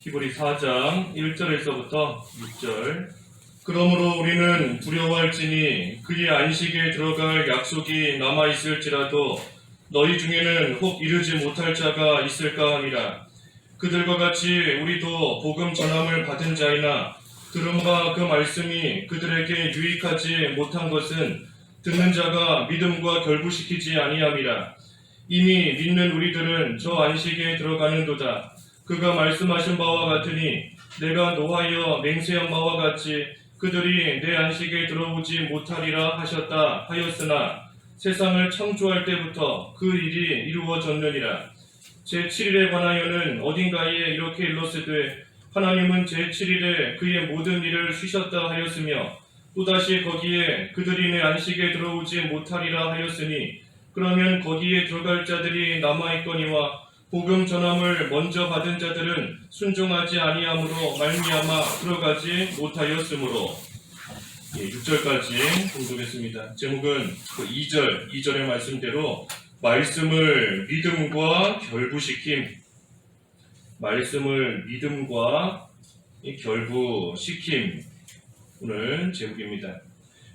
히브리 4장 1절에서부터 6절. 그러므로 우리는 두려워할지니 그의 안식에 들어갈 약속이 남아있을지라도 너희 중에는 혹 이르지 못할 자가 있을까 함이라. 그들과 같이 우리도 복음 전함을 받은 자이나 들음과 그 말씀이 그들에게 유익하지 못한 것은 듣는 자가 믿음과 결부시키지 아니함이라. 이미 믿는 우리들은 저 안식에 들어가는도다. 그가 말씀하신 바와 같으니 내가 노하여 맹세한 바와 같이 그들이 내 안식에 들어오지 못하리라 하셨다 하였으나 세상을 창조할 때부터 그 일이 이루어졌느니라. 제7일에 관하여는 어딘가에 이렇게 일렀으되 하나님은 제7일에 그의 모든 일을 쉬셨다 하였으며 또다시 거기에 그들이 내 안식에 들어오지 못하리라 하였으니 그러면 거기에 들어갈 자들이 남아있거니와 복음 전함을 먼저 받은 자들은 순종하지 아니함으로 말미암아 들어가지 못하였으므로. 6절까지 공독했습니다. 제목은 2절의 말씀대로 말씀을 믿음과 결부시킴. 말씀을 믿음과 결부시킴. 오늘 제목입니다.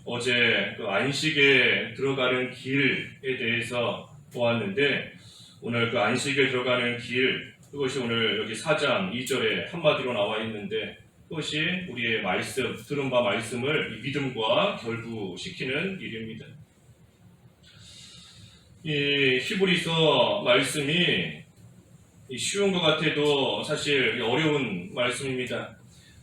어제 안식에 들어가는 길에 대해서 보았는데 오늘 그 안식에 들어가는 길, 그것이 오늘 여기 4장 2절에 한마디로 나와 있는데 그것이 우리의 말씀, 들은 바 말씀을 믿음과 결부시키는 일입니다. 이 히브리서 말씀이 쉬운 것 같아도 사실 어려운 말씀입니다.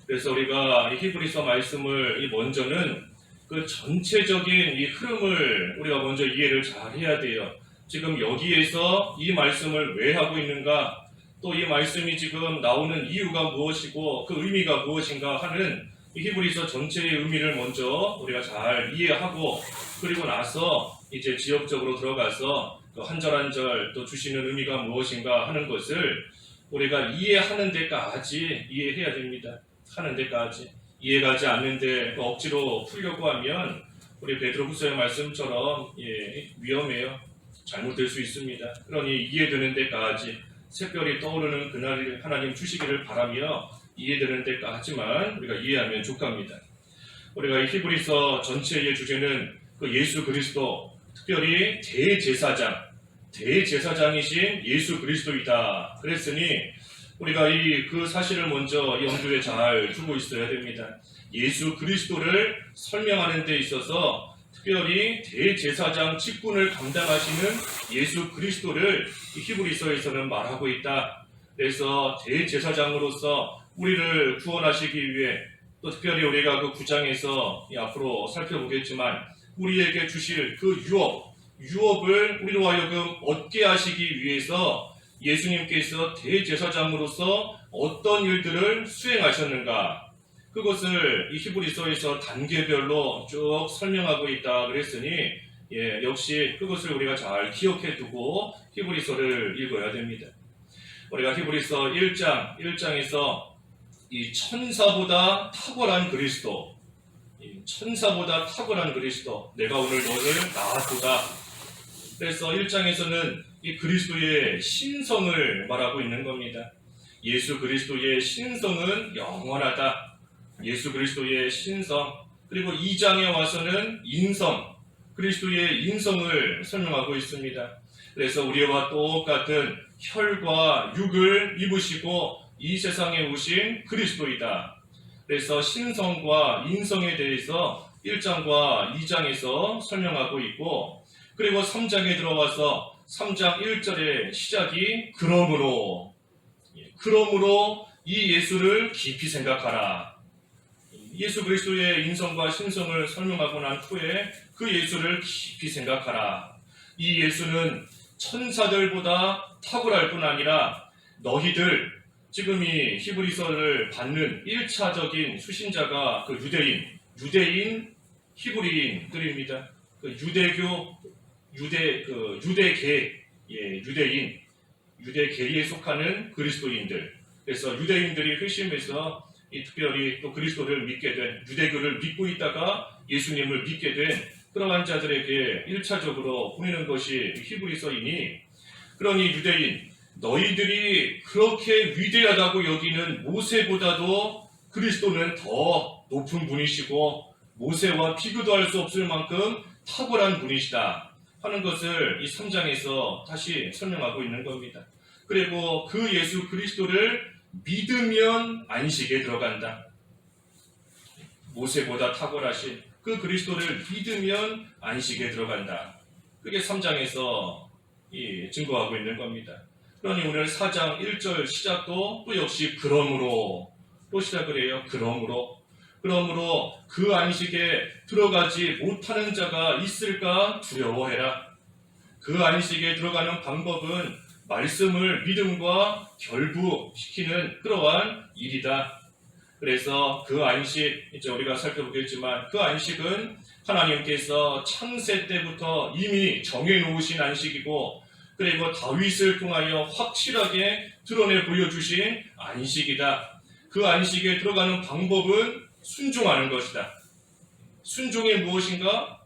그래서 우리가 히브리서 말씀을 먼저는 그 전체적인 이 흐름을 우리가 먼저 이해를 잘 해야 돼요. 지금 여기에서 이 말씀을 왜 하고 있는가, 또 이 말씀이 지금 나오는 이유가 무엇이고 그 의미가 무엇인가 하는 이 히브리서 전체의 의미를 먼저 우리가 잘 이해하고 그리고 나서 이제 지역적으로 들어가서 한 절 한 절 또 주시는 의미가 무엇인가 하는 것을 우리가 이해하는 데까지 이해해야 됩니다. 하는 데까지. 이해가지 않는데 억지로 풀려고 하면 우리 베드로후서의 말씀처럼 위험해요. 잘못될 수 있습니다. 그러니 이해되는 데까지 새별이 떠오르는 그날을 하나님 주시기를 바라며 이해되는 데까지만 우리가 이해하면 족합니다. 우리가 이 히브리서 전체의 주제는 그 예수 그리스도, 특별히 대제사장이신 예수 그리스도이다. 그랬으니 우리가 그 사실을 먼저 염두에 잘 두고 있어야 됩니다. 예수 그리스도를 설명하는 데 있어서 특별히 대제사장 직분을 감당하시는 예수 그리스도를 히브리서에서는 말하고 있다. 그래서 대제사장으로서 우리를 구원하시기 위해 또 특별히 우리가 그 9장에서 앞으로 살펴보겠지만 우리에게 주실 그 유업을 우리로 하여금 얻게 하시기 위해서 예수님께서 대제사장으로서 어떤 일들을 수행하셨는가, 그것을 이 히브리서에서 단계별로 쭉 설명하고 있다 그랬으니 역시 그것을 우리가 잘 기억해 두고 히브리서를 읽어야 됩니다. 우리가 히브리서 1장에서 이 천사보다 탁월한 그리스도, 내가 오늘 너를 낳았도다. 그래서 1장에서는 이 그리스도의 신성을 말하고 있는 겁니다. 예수 그리스도의 신성은 영원하다. 예수 그리스도의 신성. 그리고 2장에 와서는 인성, 그리스도의 인성을 설명하고 있습니다. 그래서 우리와 똑같은 혈과 육을 입으시고 이 세상에 오신 그리스도이다. 그래서 신성과 인성에 대해서 1장과 2장에서 설명하고 있고, 그리고 3장에 들어와서 3장 1절의 시작이 그러므로 이 예수를 깊이 생각하라. 예수 그리스도의 인성과 신성을 설명하고 난 후에 그 예수를 깊이 생각하라. 이 예수는 천사들보다 탁월할 뿐 아니라 너희들, 지금 이 히브리서를 받는 1차적인 수신자가 그 유대인 히브리인들입니다. 그 유대계에 속하는 그리스도인들. 그래서 유대인들이 회심해서 특별히 또 그리스도를 믿게 된, 유대교를 믿고 있다가 예수님을 믿게 된 그러한 자들에게 1차적으로 보내는 것이 히브리서이니, 그러니 유대인, 너희들이 그렇게 위대하다고 여기는 모세보다도 그리스도는 더 높은 분이시고 모세와 비교도 할 수 없을 만큼 탁월한 분이시다 하는 것을 이 3장에서 다시 설명하고 있는 겁니다. 그리고 그 예수 그리스도를 믿으면 안식에 들어간다. 모세보다 탁월하신 그 그리스도를 믿으면 안식에 들어간다. 그게 3장에서 증거하고 있는 겁니다. 그러니 오늘 4장 1절 시작도 또 역시 그러므로 또 시작을 해요. 그러므로 그 안식에 들어가지 못하는 자가 있을까 두려워해라. 그 안식에 들어가는 방법은 말씀을 믿음과 결부시키는 그러한 일이다. 그래서 그 안식, 이제 우리가 살펴보겠지만 그 안식은 하나님께서 창세 때부터 이미 정해놓으신 안식이고 그리고 다윗을 통하여 확실하게 드러내 보여주신 안식이다. 그 안식에 들어가는 방법은 순종하는 것이다. 순종이 무엇인가?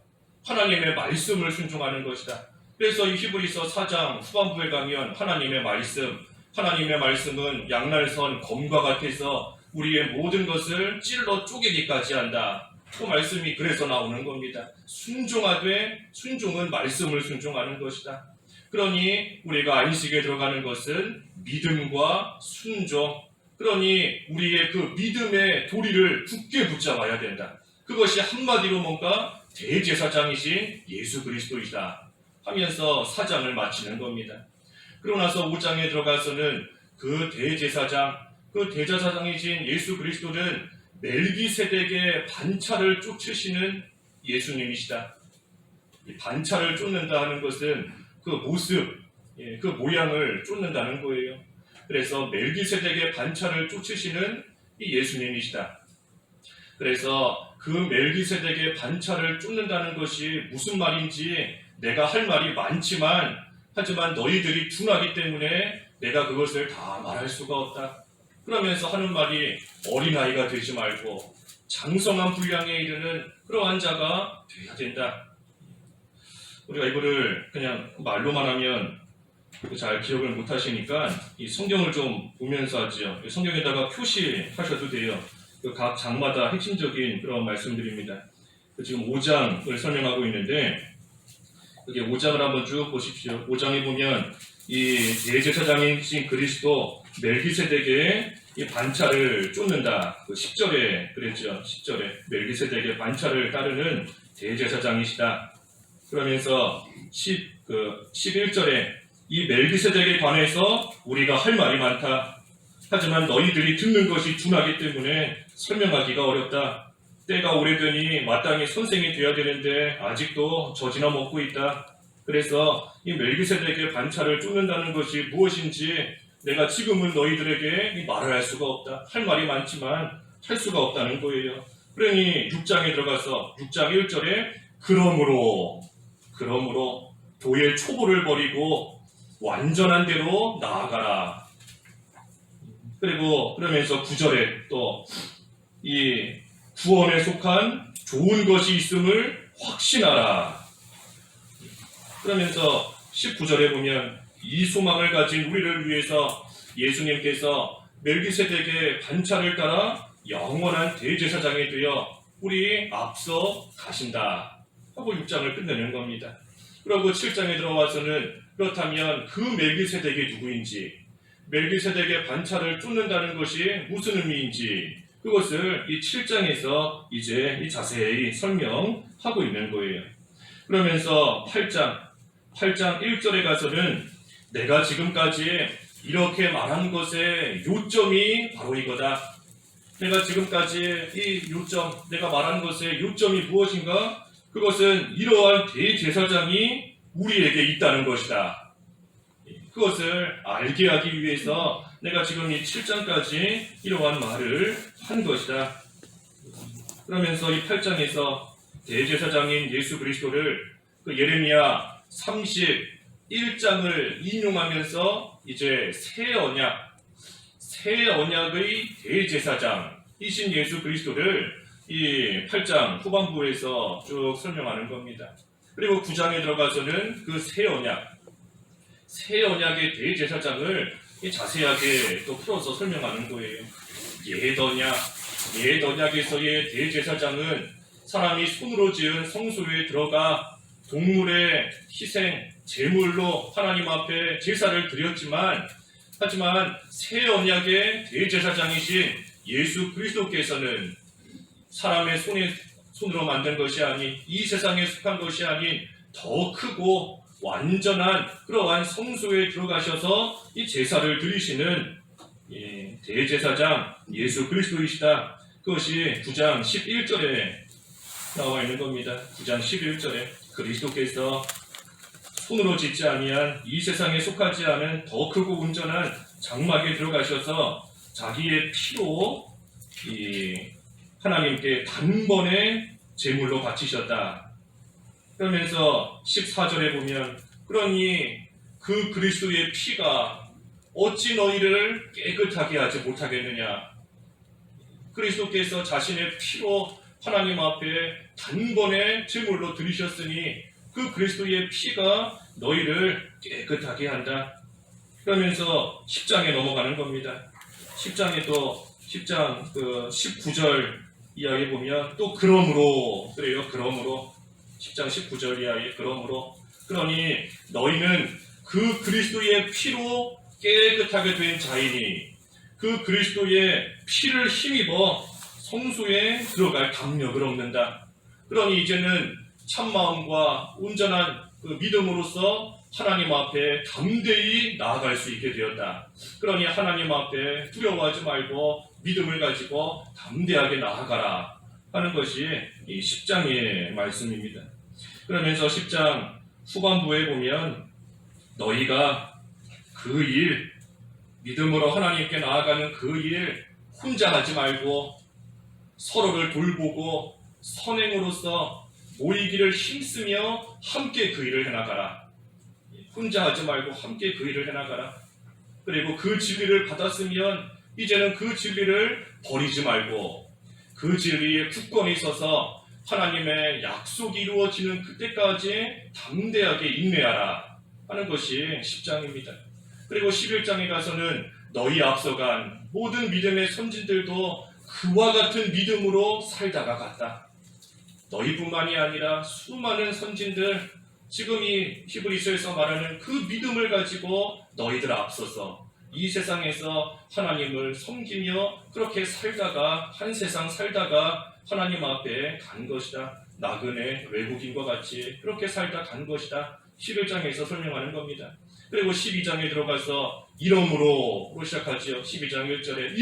하나님의 말씀을 순종하는 것이다. 그래서 이 히브리서 4장 후반부에 가면 하나님의 말씀은 양날선 검과 같아서 우리의 모든 것을 찔러 쪼개기까지 한다. 그 말씀이 그래서 나오는 겁니다. 순종은 말씀을 순종하는 것이다. 그러니 우리가 안식에 들어가는 것은 믿음과 순종. 그러니 우리의 그 믿음의 도리를 굳게 붙잡아야 된다. 그것이 한마디로 뭔가 대제사장이신 예수 그리스도이다 하면서 4장을 마치는 겁니다. 그러고 나서 5장에 들어가서는 그 대제사장이신 예수 그리스도는 멜기세덱의 반차를 쫓으시는 예수님이시다. 이 반차를 쫓는다 하는 것은 그 모습, 그 모양을 쫓는다는 거예요. 그래서 멜기세덱의 반차를 쫓으시는 이 예수님이시다. 그래서 그 멜기세덱의 반차를 쫓는다는 것이 무슨 말인지 내가 할 말이 많지만 하지만 너희들이 둔하기 때문에 내가 그것을 다 말할 수가 없다. 그러면서 하는 말이 어린아이가 되지 말고 장성한 분량에 이르는 그러한 자가 되어야 된다. 우리가 이거를 그냥 말로만 하면 잘 기억을 못 하시니까 이 성경을 좀 보면서 하지요. 성경에다가 표시하셔도 돼요. 각 장마다 핵심적인 그런 말씀들입니다. 지금 5장을 설명하고 있는데 여기 5장을 한번 쭉 보십시오. 5장에 보면 이 대제사장이신 그리스도 멜기세덱의 이 반차를 쫓는다. 10절에 그랬죠. 10절에 멜기세덱의 반차를 따르는 대제사장이시다. 그러면서 11절에 이 멜기세덱에 관해서 우리가 할 말이 많다. 하지만 너희들이 듣는 것이 둔하기 때문에 설명하기가 어렵다. 때가 오래되니 마땅히 선생이 되어야 되는데 아직도 젖이나 먹고 있다. 그래서 이 멜기세덱의 반차를 쫓는다는 것이 무엇인지 내가 지금은 너희들에게 말을 할 수가 없다. 할 말이 많지만 할 수가 없다는 거예요. 그러니 6장에 들어가서 6장 1절에 그러므로 도의 초보를 버리고 완전한 대로 나아가라. 그리고 그러면서 9절에 또 이 구원에 속한 좋은 것이 있음을 확신하라. 그러면서 19절에 보면 이 소망을 가진 우리를 위해서 예수님께서 멜기세덱의 반차를 따라 영원한 대제사장이 되어 우리 앞서 가신다 하고 6장을 끝내는 겁니다. 그리고 7장에 들어와서는 그렇다면 그 멜기세덱이 누구인지, 멜기세덱의 반차를 쫓는다는 것이 무슨 의미인지 그것을 이 7장에서 이제 자세히 설명하고 있는 거예요. 그러면서 8장 1절에 가서는 내가 지금까지 이렇게 말한 것의 요점이 바로 이거다. 내가 지금까지 내가 말한 것의 요점이 무엇인가? 그것은 이러한 대제사장이 우리에게 있다는 것이다. 그것을 알게 하기 위해서 내가 지금 이 7장까지 이러한 말을 한 것이다. 그러면서 이 8장에서 대제사장인 예수 그리스도를 그 예레미야 31장을 인용하면서 이제 새 언약의 대제사장이신 예수 그리스도를 이 8장 후반부에서 쭉 설명하는 겁니다. 그리고 9장에 들어가서는 그 새 새 언약의 대제사장을 자세하게 또 풀어서 설명하는 거예요. 옛 언약에서의 대제사장은 사람이 손으로 지은 성소에 들어가 동물의 희생, 제물로 하나님 앞에 제사를 드렸지만, 하지만 새 언약의 대제사장이신 예수 그리스도께서는 사람의 손으로 만든 것이 아닌, 이 세상에 속한 것이 아닌 더 크고 완전한 그러한 성소에 들어가셔서 이 제사를 드리시는 대제사장 예수 그리스도이시다. 그것이 9장 11절에 나와 있는 겁니다. 9장 11절에 그리스도께서 손으로 짓지 아니한 이 세상에 속하지 않은 더 크고 온전한 장막에 들어가셔서 자기의 피로 하나님께 단번에 제물로 바치셨다. 그러면서 14절에 보면 그러니 그 그리스도의 피가 어찌 너희를 깨끗하게 하지 못하겠느냐. 그리스도께서 자신의 피로 하나님 앞에 단번에 제물로 드리셨으니 그 그리스도의 피가 너희를 깨끗하게 한다. 그러면서 10장에 넘어가는 겁니다. 10장 19절 이하에 보면 또 그러므로 그래요. 그러므로 10장 19절 이하에 그러므로 그러니 너희는 그 그리스도의 피로 깨끗하게 된 자이니 그 그리스도의 피를 힘입어 성소에 들어갈 담력을 얻는다. 그러니 이제는 참마음과 온전한 그 믿음으로서 하나님 앞에 담대히 나아갈 수 있게 되었다. 그러니 하나님 앞에 두려워하지 말고 믿음을 가지고 담대하게 나아가라 하는 것이 이 10장의 말씀입니다. 그러면서 10장 후반부에 보면 너희가 그 일, 믿음으로 하나님께 나아가는 그 일 혼자 하지 말고 서로를 돌보고 선행으로서 모이기를 힘쓰며 함께 그 일을 해나가라. 혼자 하지 말고 함께 그 일을 해나가라. 그리고 그 진리를 받았으면 이제는 그 진리를 버리지 말고 그 진리에 굳건히 서서 하나님의 약속이 이루어지는 그때까지 담대하게 인내하라 하는 것이 10장입니다. 그리고 11장에 가서는 너희 앞서간 모든 믿음의 선진들도 그와 같은 믿음으로 살다가 갔다. 너희뿐만이 아니라 수많은 선진들, 지금 이 히브리서에서 말하는 그 믿음을 가지고 너희들 앞서서 이 세상에서 하나님을 섬기며 그렇게 살다가 한 세상 살다가 하나님 앞에 간 것이다. 나그네 외국인과 같이 그렇게 살다 간 것이다. 11장에서 설명하는 겁니다. 그리고 12장에 들어가서 이러므로 시작하지요. 12장 1절에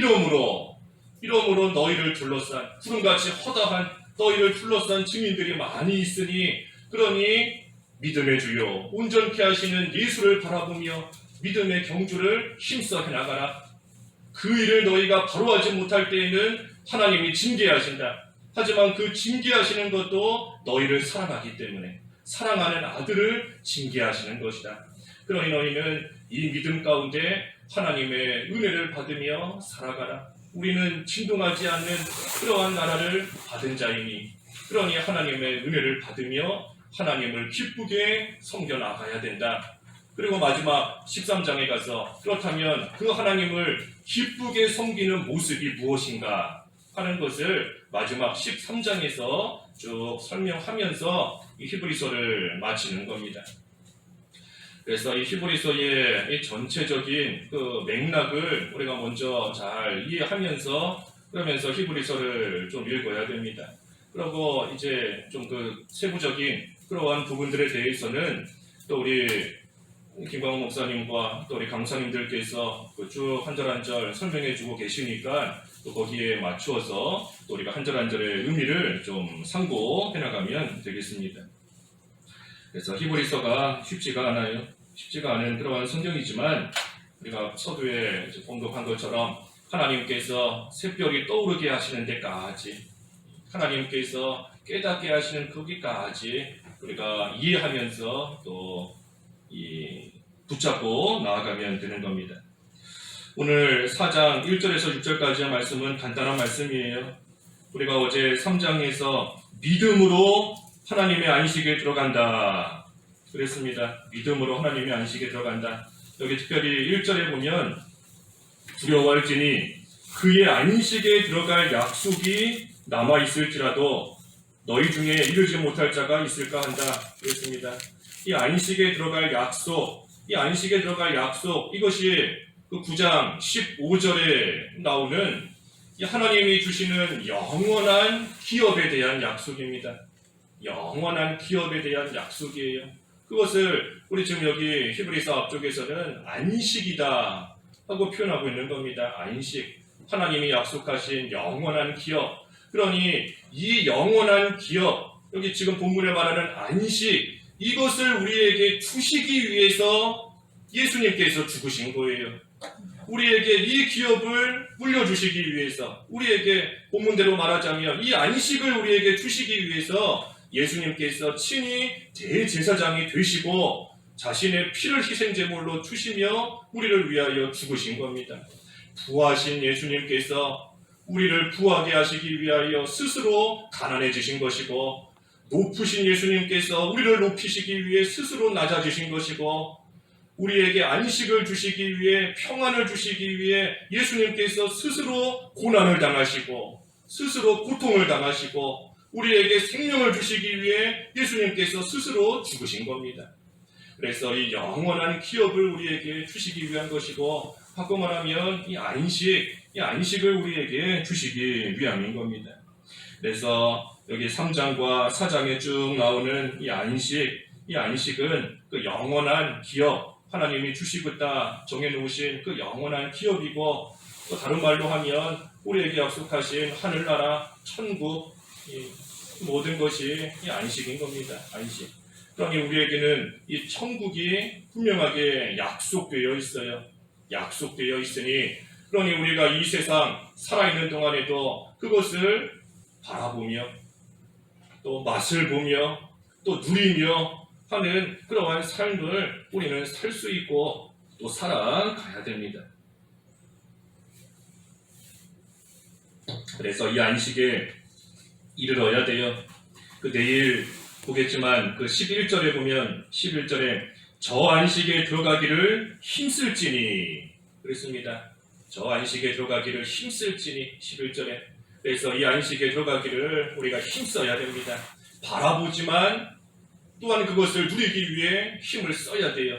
이러므로 너희를 둘러싼 구름같이 허다한 너희를 둘러싼 증인들이 많이 있으니 그러니 믿음의 주요 온전케 하시는 예수를 바라보며 믿음의 경주를 힘써 해나가라. 그 일을 너희가 바로 하지 못할 때에는 하나님이 징계하신다. 하지만 그 징계하시는 것도 너희를 사랑하기 때문에 사랑하는 아들을 징계하시는 것이다. 그러니 너희는 이 믿음 가운데 하나님의 은혜를 받으며 살아가라. 우리는 진동하지 않는 그러한 나라를 받은 자이니 그러니 하나님의 은혜를 받으며 하나님을 기쁘게 섬겨나가야 된다. 그리고 마지막 13장에 가서 그렇다면 그 하나님을 기쁘게 섬기는 모습이 무엇인가 하는 것을 마지막 13장에서 쭉 설명하면서 이 히브리서를 마치는 겁니다. 그래서 이 히브리서의 이 전체적인 그 맥락을 우리가 먼저 잘 이해하면서 그러면서 히브리서를 좀 읽어야 됩니다. 그리고 이제 좀 그 세부적인 그러한 부분들에 대해서는 또 우리 김광호 목사님과 또 우리 강사님들께서 쭉 한 절 한 절 설명해 주고 계시니까 또 거기에 맞추어서 또 우리가 한 절 한 절의 의미를 좀 상고해 나가면 되겠습니다. 그래서 히브리서가 쉽지가 않아요. 쉽지가 않은 그러한 성경이지만 우리가 서두에 공독한 것처럼 하나님께서 새별이 떠오르게 하시는 데까지 하나님께서 깨닫게 하시는 거기까지 우리가 이해하면서 또 붙잡고 나아가면 되는 겁니다. 오늘 4장 1절에서 6절까지의 말씀은 간단한 말씀이에요. 우리가 어제 3장에서 믿음으로 하나님의 안식에 들어간다. 그랬습니다. 믿음으로 하나님의 안식에 들어간다. 여기 특별히 1절에 보면 두려워할지니 그의 안식에 들어갈 약속이 남아있을지라도 너희 중에 이르지 못할 자가 있을까 한다. 그랬습니다. 이 안식에 들어갈 약속, 이것이 그 9장 15절에 나오는 하나님이 주시는 영원한 기업에 대한 약속입니다. 영원한 기업에 대한 약속이에요. 그것을 우리 지금 여기 히브리서 앞쪽에서는 안식이다 하고 표현하고 있는 겁니다. 안식. 하나님이 약속하신 영원한 기업. 그러니 이 영원한 기업, 여기 지금 본문에 말하는 안식, 이것을 우리에게 주시기 위해서 예수님께서 죽으신 거예요. 우리에게 이 기업을 물려주시기 위해서, 우리에게 본문대로 말하자면 이 안식을 우리에게 주시기 위해서 예수님께서 친히 대제사장이 되시고 자신의 피를 희생제물로 주시며 우리를 위하여 죽으신 겁니다. 부하신 예수님께서 우리를 부하게 하시기 위하여 스스로 가난해지신 것이고, 높으신 예수님께서 우리를 높이시기 위해 스스로 낮아지신 것이고, 우리에게 안식을 주시기 위해, 평안을 주시기 위해 예수님께서 스스로 고난을 당하시고 스스로 고통을 당하시고 우리에게 생명을 주시기 위해 예수님께서 스스로 죽으신 겁니다. 그래서 이 영원한 기업을 우리에게 주시기 위한 것이고, 바꿔 말하면 이 안식을 우리에게 주시기 위함인 겁니다. 그래서 여기 3장과 4장에 쭉 나오는 이 안식은 그 영원한 기업, 하나님이 주시겠다 정해놓으신 그 영원한 기업이고, 또 다른 말로 하면 우리에게 약속하신 하늘나라, 천국, 이 모든 것이 이 안식인 겁니다. 안식. 그러니 우리에게는 이 천국이 분명하게 약속되어 있어요. 약속되어 있으니, 그러니 우리가 이 세상 살아있는 동안에도 그것을 바라보며 또 맛을 보며 또 누리며 하는 그러한 삶을 우리는 살 수 있고 또 살아가야 됩니다. 그래서 이 안식에 이르러야 돼요. 내일 보겠지만 11절에 보면 11절에 저 안식에 들어가기를 힘쓸지니 그랬습니다. 저 안식에 들어가기를 힘쓸지니 11절에. 그래서 이 안식에 들어가기를 우리가 힘써야 됩니다. 바라보지만 또한 그것을 누리기 위해 힘을 써야 돼요.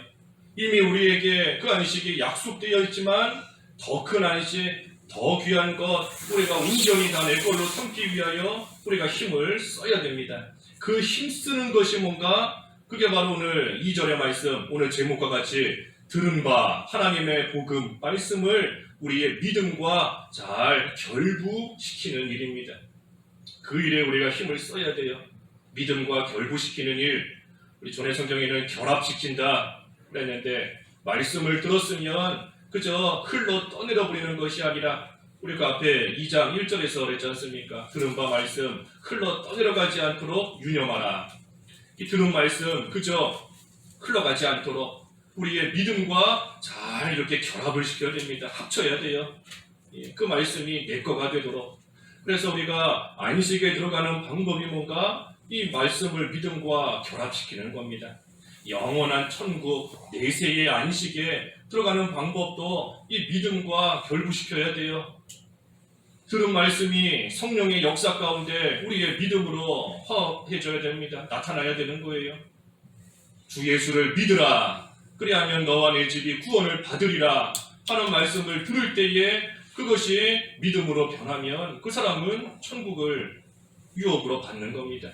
이미 우리에게 그 안식이 약속되어 있지만 더 큰 안식, 더 귀한 것 우리가 온전히 다 내 걸로 삼기 위하여 우리가 힘을 써야 됩니다. 그 힘쓰는 것이 뭔가? 그게 바로 오늘 2절의 말씀, 오늘 제목과 같이 들은 바 하나님의 복음 말씀을 우리의 믿음과 잘 결부시키는 일입니다. 그 일에 우리가 힘을 써야 돼요. 믿음과 결부시키는 일, 우리 전의 성경에는 결합시킨다 그랬는데, 말씀을 들었으면 그저 흘러 떠내려 버리는 것이 아니라, 우리 그 앞에 2장 1절에서 그랬지 않습니까? 들은 바 말씀 흘러 떠내려가지 않도록 유념하라. 이 들은 말씀 그저 흘러가지 않도록 우리의 믿음과 잘 이렇게 결합을 시켜야 됩니다. 합쳐야 돼요. 그 말씀이 내 거가 되도록. 그래서 우리가 안식에 들어가는 방법이 뭔가? 이 말씀을 믿음과 결합시키는 겁니다. 영원한 천국, 내세의 안식에 들어가는 방법도 이 믿음과 결부시켜야 돼요. 들은 말씀이 성령의 역사 가운데 우리의 믿음으로 화합해져야 됩니다. 나타나야 되는 거예요. 주 예수를 믿으라. 그리하면 너와 내 집이 구원을 받으리라 하는 말씀을 들을 때에 그것이 믿음으로 변하면 그 사람은 천국을 유업으로 받는 겁니다.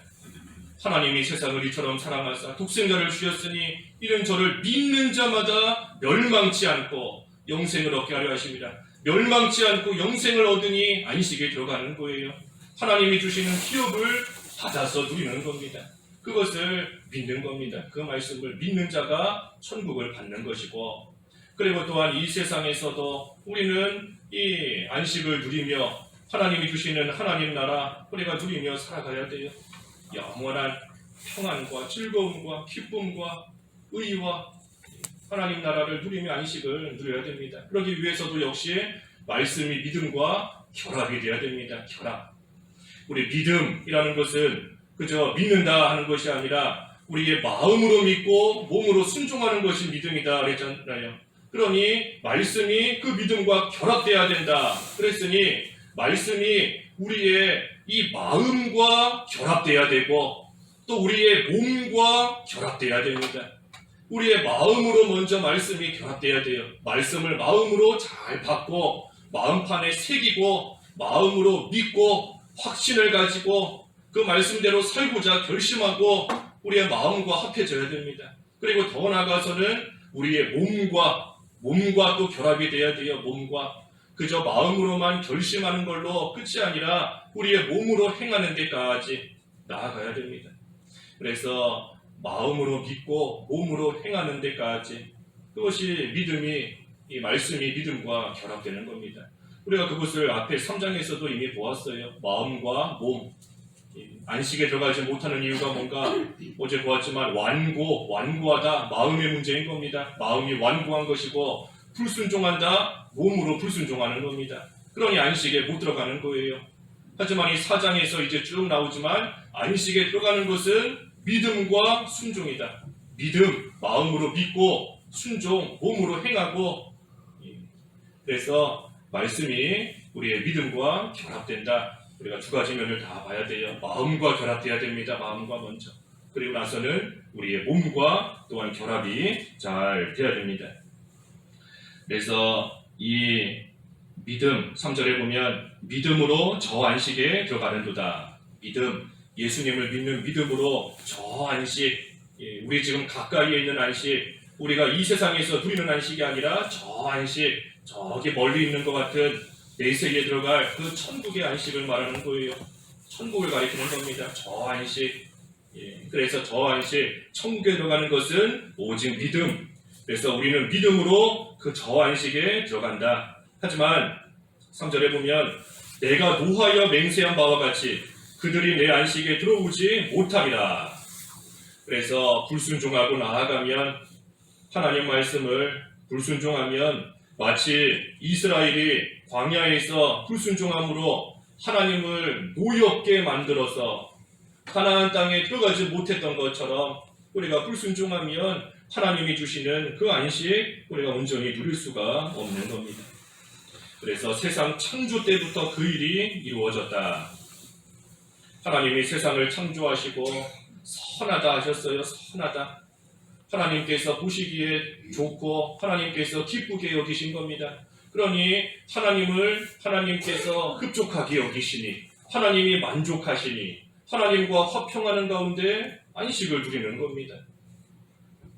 하나님이 세상을 이처럼 사랑하사 독생자를 주셨으니 이는 저를 믿는 자마다 멸망치 않고 영생을 얻게 하려 하십니다. 멸망치 않고 영생을 얻으니 안식에 들어가는 거예요. 하나님이 주시는 기업을 받아서 누리는 겁니다. 그것을 믿는 겁니다. 그 말씀을 믿는 자가 천국을 받는 것이고, 그리고 또한 이 세상에서도 우리는 이 안식을 누리며 하나님이 주시는 하나님 나라 우리가 누리며 살아가야 돼요. 영원한 평안과 즐거움과 기쁨과 의와 하나님 나라를 누리며 안식을 누려야 됩니다. 그러기 위해서도 역시 말씀이 믿음과 결합이 되어야 됩니다. 결합. 우리 믿음이라는 것은 그저 믿는다 하는 것이 아니라 우리의 마음으로 믿고 몸으로 순종하는 것이 믿음이다 그랬잖아요. 그러니 말씀이 그 믿음과 결합돼야 된다 그랬으니 말씀이 우리의 이 마음과 결합돼야 되고 또 우리의 몸과 결합돼야 됩니다. 우리의 마음으로 먼저 말씀이 결합돼야 돼요. 말씀을 마음으로 잘 받고 마음판에 새기고 마음으로 믿고 확신을 가지고 그 말씀대로 살고자 결심하고 우리의 마음과 합해져야 됩니다. 그리고 더 나아가서는 우리의 몸과 또 결합이 돼야 돼요. 몸과 그저 마음으로만 결심하는 걸로 끝이 아니라 우리의 몸으로 행하는 데까지 나아가야 됩니다. 그래서 마음으로 믿고 몸으로 행하는 데까지 그것이 믿음이 이 말씀이 믿음과 결합되는 겁니다. 우리가 그것을 앞에 3장에서도 이미 보았어요. 마음과 몸 안식에 들어가지 못하는 이유가 뭔가 어제 보았지만 완고하다 마음의 문제인 겁니다. 마음이 완고한 것이고 불순종한다 몸으로 불순종하는 겁니다. 그러니 안식에 못 들어가는 거예요. 하지만 이 4장에서 이제 쭉 나오지만 안식에 들어가는 것은 믿음과 순종이다. 믿음 마음으로 믿고 순종 몸으로 행하고 그래서 말씀이 우리의 믿음과 결합된다. 우리가 두 가지 면을 다 봐야 돼요. 마음과 결합돼야 됩니다. 마음과 먼저. 그리고 나서는 우리의 몸과 또한 결합이 잘 돼야 됩니다. 그래서 이 믿음 3절에 보면 믿음으로 저 안식에 들어가는도다. 믿음 예수님을 믿는 믿음으로 저 안식 우리 지금 가까이에 있는 안식 우리가 이 세상에서 누리는 안식이 아니라 저 안식 저기 멀리 있는 것 같은 내세에 들어갈 그 천국의 안식을 말하는 거예요. 천국을 가리키는 겁니다. 저 안식. 그래서 저 안식, 천국에 들어가는 것은 오직 믿음. 그래서 우리는 믿음으로 그 저 안식에 들어간다. 하지만 3절에 보면 내가 노하여 맹세한 바와 같이 그들이 내 안식에 들어오지 못하리라. 그래서 불순종하고 나아가면 하나님 말씀을 불순종하면 마치 이스라엘이 광야에서 불순종함으로 하나님을 노엽게 만들어서 가나안 땅에 들어가지 못했던 것처럼 우리가 불순종하면 하나님이 주시는 그 안식 우리가 온전히 누릴 수가 없는 겁니다. 그래서 세상 창조 때부터 그 일이 이루어졌다. 하나님이 세상을 창조하시고 선하다 하셨어요. 선하다. 하나님께서 보시기에 좋고 하나님께서 기쁘게 여기신 겁니다. 그러니 하나님께서 흡족하게 여기시니 하나님이 만족하시니 하나님과 화평하는 가운데 안식을 누리는 겁니다.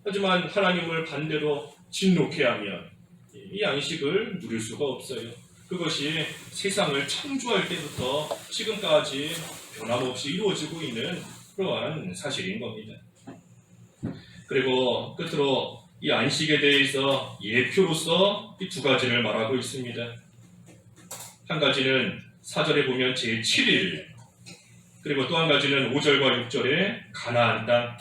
하지만 하나님을 반대로 진노케 하면 이 안식을 누릴 수가 없어요. 그것이 세상을 창조할 때부터 지금까지 변함없이 이루어지고 있는 그러한 사실인 겁니다. 그리고 끝으로 이 안식에 대해서 예표로서 이 두 가지를 말하고 있습니다. 한 가지는 4절에 보면 제7일 그리고 또 한 가지는 5절과 6절에 가나안 땅.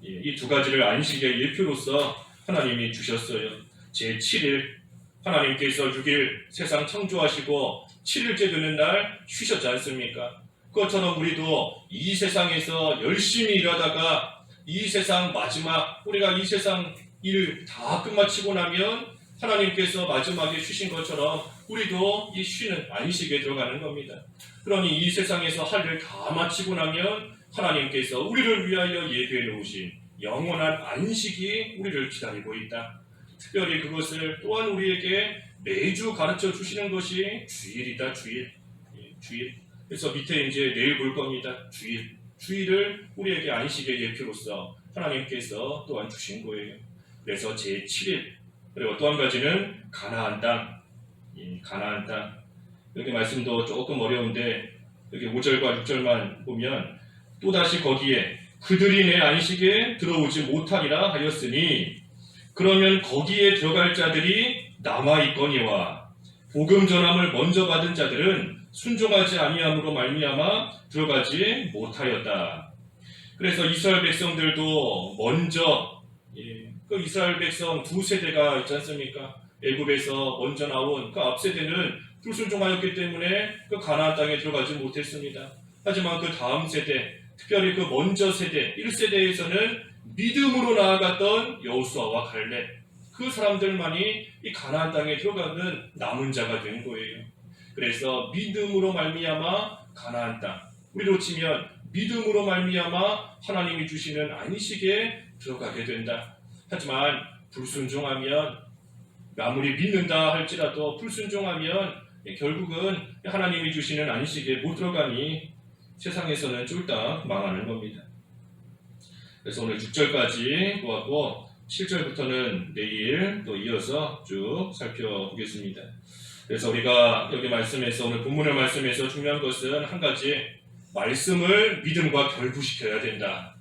이 두 가지를 안식의 예표로서 하나님이 주셨어요. 제7일 하나님께서 6일 세상 창조하시고 7일째 되는 날 쉬셨지 않습니까? 그것처럼 우리도 이 세상에서 열심히 일하다가 이 세상 마지막 우리가 이 세상 일 다 끝마치고 나면 하나님께서 마지막에 쉬신 것처럼 우리도 이 쉬는 안식에 들어가는 겁니다. 그러니 이 세상에서 할 일 다 마치고 나면 하나님께서 우리를 위하여 예비해 놓으신 영원한 안식이 우리를 기다리고 있다. 특별히 그것을 또한 우리에게 매주 가르쳐 주시는 것이 주일이다. 주일. 그래서 밑에 이제 내일 볼 겁니다. 주일을 우리에게 안식의 예표로서 하나님께서 또한 주신 거예요. 그래서 제7일 그리고 또 한 가지는 가나안 땅. 가나안 땅. 여기 말씀도 조금 어려운데 여기 5절과 6절만 보면 또다시 거기에 그들이 내 안식에 들어오지 못하리라 하였으니 그러면 거기에 들어갈 자들이 남아있거니와 복음 전함을 먼저 받은 자들은 순종하지 아니함으로 말미암아 들어가지 못하였다. 그래서 이스라엘 백성들도 먼저 그 이스라엘 백성 두 세대가 있지 않습니까? 애굽에서 먼저 나온 그 앞세대는 불순종하였기 때문에 그 가나안 땅에 들어가지 못했습니다. 하지만 그 다음 세대 특별히 그 먼저 세대 1세대에서는 믿음으로 나아갔던 여호수아와 갈렙, 그 사람들만이 이 가나안 땅에 들어가는 남은 자가 된 거예요. 그래서 믿음으로 말미암아 가나안 땅, 우리로 치면 믿음으로 말미암아 하나님이 주시는 안식에 들어가게 된다. 하지만 불순종하면, 아무리 믿는다 할지라도 불순종하면 결국은 하나님이 주시는 안식에 못 들어가니 세상에서는 쫄딱 망하는 겁니다. 그래서 오늘 6절까지 보았고 7절부터는 내일 또 이어서 쭉 살펴보겠습니다. 그래서 우리가 여기 말씀에서, 오늘 본문의 말씀에서 중요한 것은 한 가지, 말씀을 믿음과 결부시켜야 된다.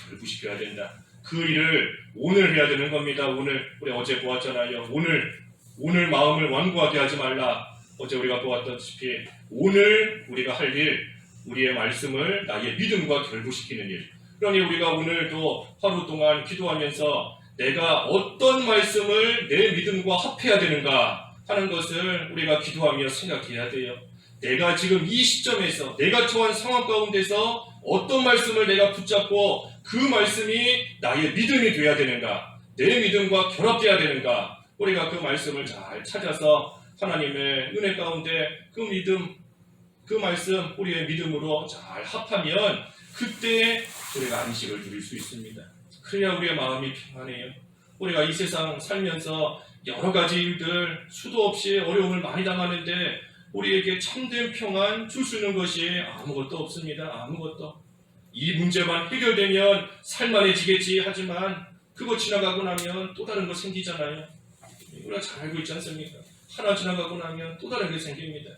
결부시켜야 된다. 그 일을 오늘 해야 되는 겁니다. 오늘 우리 어제 보았잖아요. 오늘 마음을 완고하게 하지 말라. 어제 우리가 보았다시피 오늘 우리가 할 일, 우리의 말씀을 나의 믿음과 결부시키는 일. 그러니 우리가 오늘도 하루 동안 기도하면서 내가 어떤 말씀을 내 믿음과 합해야 되는가 하는 것을 우리가 기도하며 생각해야 돼요. 내가 지금 이 시점에서, 내가 처한 상황 가운데서 어떤 말씀을 내가 붙잡고 그 말씀이 나의 믿음이 되어야 되는가, 내 믿음과 결합되어야 되는가, 우리가 그 말씀을 잘 찾아서 하나님의 은혜 가운데 그 믿음, 그 말씀 우리의 믿음으로 잘 합하면 그때 우리가 안식을 누릴 수 있습니다. 그래야 우리의 마음이 평안해요. 우리가 이 세상 살면서 여러 가지 일들, 수도 없이 어려움을 많이 당하는데 우리에게 참된 평안 줄 수 있는 것이 아무것도 없습니다. 아무것도. 이 문제만 해결되면 살만해지겠지 하지만 그거 지나가고 나면 또 다른 거 생기잖아요. 우리가 잘 알고 있지 않습니까? 하나 지나가고 나면 또 다른 게 생깁니다.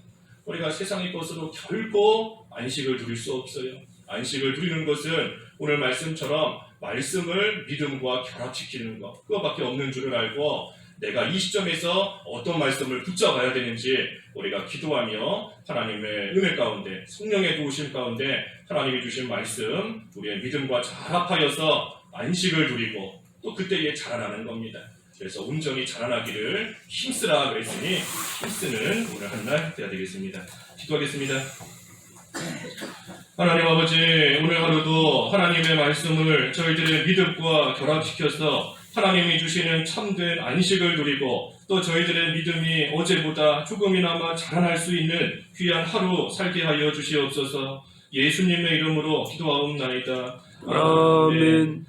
우리가 세상의 것으로 결코 안식을 누릴 수 없어요. 안식을 누리는 것은 오늘 말씀처럼 말씀을 믿음과 결합시키는 것, 그거밖에 없는 줄을 알고 내가 이 시점에서 어떤 말씀을 붙잡아야 되는지 우리가 기도하며 하나님의 은혜 가운데, 성령의 도우심 가운데 하나님이 주신 말씀 우리의 믿음과 잘 합하여서 안식을 누리고 또 그때에 자라나는 겁니다. 그래서 온전히 자라나기를 힘쓰라 그랬으니 힘쓰는 오늘 한날 되어야 되겠습니다. 기도하겠습니다. 하나님 아버지, 오늘 하루도 하나님의 말씀을 저희들의 믿음과 결합시켜서 하나님이 주시는 참된 안식을 누리고 또 저희들의 믿음이 어제보다 조금이나마 자라날 수 있는 귀한 하루 살게 하여 주시옵소서. 예수님의 이름으로 기도하옵나이다. 아멘.